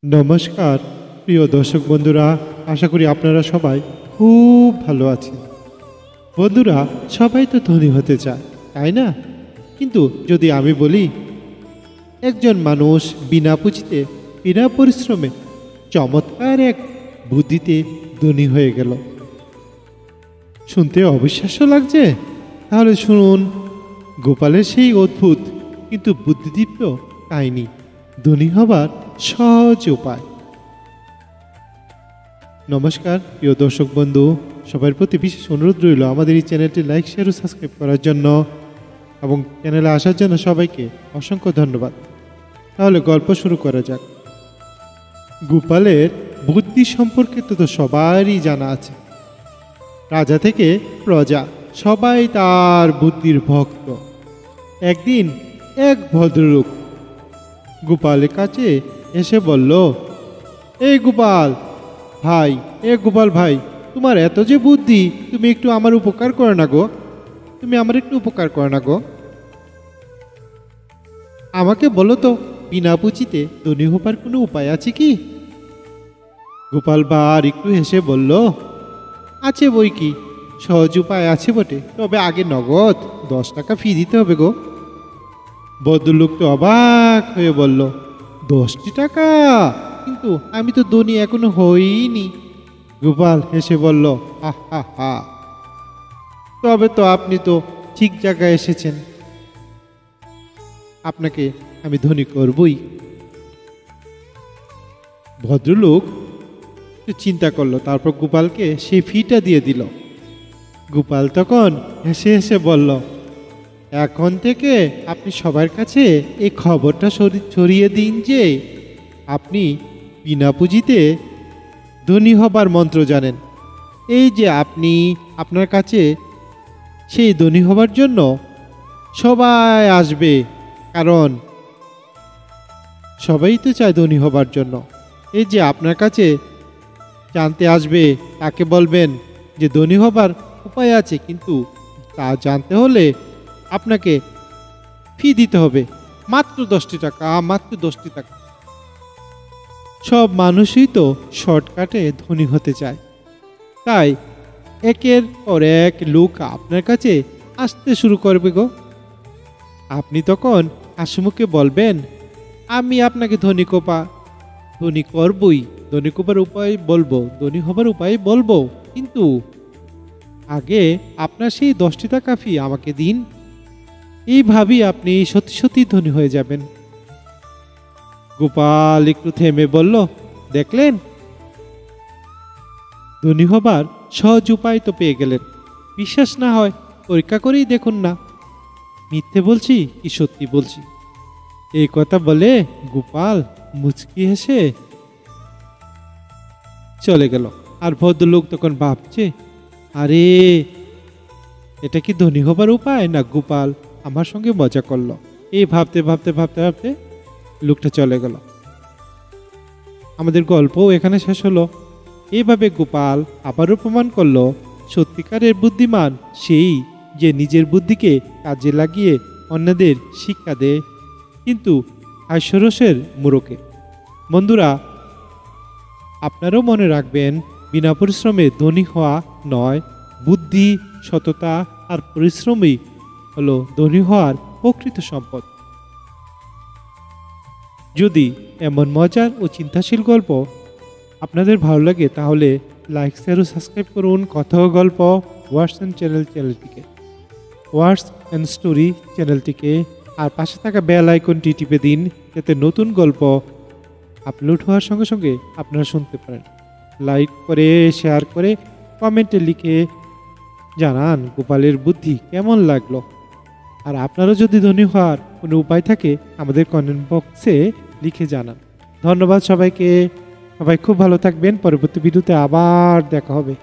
নমস্কার প্রিয় দর্শক বন্ধুরা, আশা করি আপনারা সবাই খুব ভালো আছেন। বন্ধুরা, সবাই তো ধনী হতে চায়, তাই না? কিন্তু যদি আমি বলি একজন মানুষ বিনা পুঁজিতে, বিনা পরিশ্রমে চমৎকার এক বুদ্ধিতে ধনী হয়ে গেল, শুনতে অবিশ্বাস্য লাগছে? তাহলে শুনুন গোপালের সেই অদ্ভুত কিন্তু বুদ্ধিদীপ্ত কাহিনী, ধনী হবার সহজ উপায়। নমস্কার প্রিয় দর্শক বন্ধু, সবার প্রতি বিশেষ অনুরোধ রইল আমাদের এই চ্যানেলটি লাইক, শেয়ার ও সাবস্ক্রাইব করার জন্য এবং চ্যানেলে আসার জন্য সবাইকে অসংখ্য ধন্যবাদ। তাহলে গল্প শুরু করা যাক। গোপালের বুদ্ধি সম্পর্কে তো সবারই জানা আছে। রাজা থেকে প্রজা সবাই তার বুদ্ধির ভক্ত। একদিন এক ভদ্রলোক গোপালের কাছে এসে বলল, এই গোপাল ভাই, তোমার এত যে বুদ্ধি, তুমি একটু আমার উপকার করো না গো, আমাকে বলো তো, বিনা পুঁজিতে ধনী হবার কোনো উপায় আছে কি? গোপাল বার একটু হেসে বলল, আছে বই কি, সহজ উপায় আছে বটে, তবে আগে নগদ 10 টাকা ফি দিতে হবে গো। ভদ্রলোক তো অবাক হয়ে বলল, 10টি টাকা? কিন্তু আমি তো ধনী এখনো হইনি। গোপাল হেসে বলল, হা হা হা, তবে তো আপনি তো ঠিক জায়গায় এসেছেন, আপনাকে আমি ধনী করবই। ভদ্রলোক চিন্তা করলো, তারপর গোপালকে সেই ফিটা দিয়ে দিল। গোপাল তখন হেসে হেসে বলল, এখন থেকে আপনি সবার কাছে এই খবরটা ছড়িয়ে দিন যে আপনি বিনা পুঁজিতে ধনী হবার মন্ত্র জানেন। এই যে আপনি, আপনার কাছে সেই ধনী হবার জন্য সবাই আসবে, কারণ সবাই তো চায় ধনী হবার জন্য। এই যে আপনার কাছে জানতে আসবে, তাকে বলবেন যে ধনী হবার উপায় আছে, কিন্তু তা জানতে হলে আপনাকে ফি দিতে হবে মাত্র 10টি টাকা, মাত্র 10টি টাকা। সব মানুষই তো শর্টকাটে ধনী হতে চায়, তাই একের পর এক লোক আপনার কাছে আসতে শুরু করবে গো। আপনি তখন হাসিমুখে বলবেন, আমি আপনাকে ধনী করবই, ধনী হবার উপায় বলবো, কিন্তু আগে আপনার সেই 10টি টাকা ফি আমাকে দিন। এইভাবেই আপনি সত্যি সত্যি ধনী হয়ে যাবেন। গোপাল একটু থেমে বলল, দেখলেন, ধনী হবার সহজ উপায় তো পেয়ে গেলেন। বিশ্বাস না হয় পরীক্ষা করেই দেখুন না, মিথ্যে বলছি কি সত্যি বলছি। এই কথা বলে গোপাল মুচকি হেসে চলে গেল। আর ভদ্রলোক তখন ভাবছে, আরে এটা কি ধনী হবার উপায়, না গোপাল আমার সঙ্গে মজা করলো? এই ভাবতে ভাবতে ভাবতে ভাবতে লোকটা চলে গেল। আমাদের গল্প এখানে শেষ হলো। এইভাবে গোপাল আবারও প্রমাণ করলো, সত্যিকারের বুদ্ধিমান সেই যে নিজের বুদ্ধিকে কাজে লাগিয়ে অন্যদের শিক্ষা দেয়, কিন্তু হাস্যরসের মোড়কে। বন্ধুরা, আপনারাও মনে রাখবেন, বিনা পরিশ্রমে ধনী হওয়া নয়, বুদ্ধি, সততা আর পরিশ্রমই হলো ধনী হওয়ার প্রকৃত সম্পদ। যদি এমন মজার ও চিন্তাশীল গল্প আপনাদের ভালো লাগে, তাহলে লাইক, শেয়ার ও সাবস্ক্রাইব করুন কথা ও গল্প ওয়ার্ডস অ্যান্ড স্টোরি চ্যানেলটিকে, আর পাশে থাকা বেল আইকনটি টিপে দিন, যাতে নতুন গল্প আপলোড হওয়ার সঙ্গে সঙ্গে আপনারা শুনতে পারেন। লাইক করে, শেয়ার করে, কমেন্টে লিখে জানান গোপালের বুদ্ধি কেমন লাগলো। আর আপনারা যদি ধনী হওয়ার কোনো উপায় থাকে, আমাদের কমেন্ট বক্সে লিখে জানান। ধন্যবাদ সবাইকে, সবাই খুব ভালো থাকবেন। পরবর্তী ভিডিওতে আবার দেখা হবে।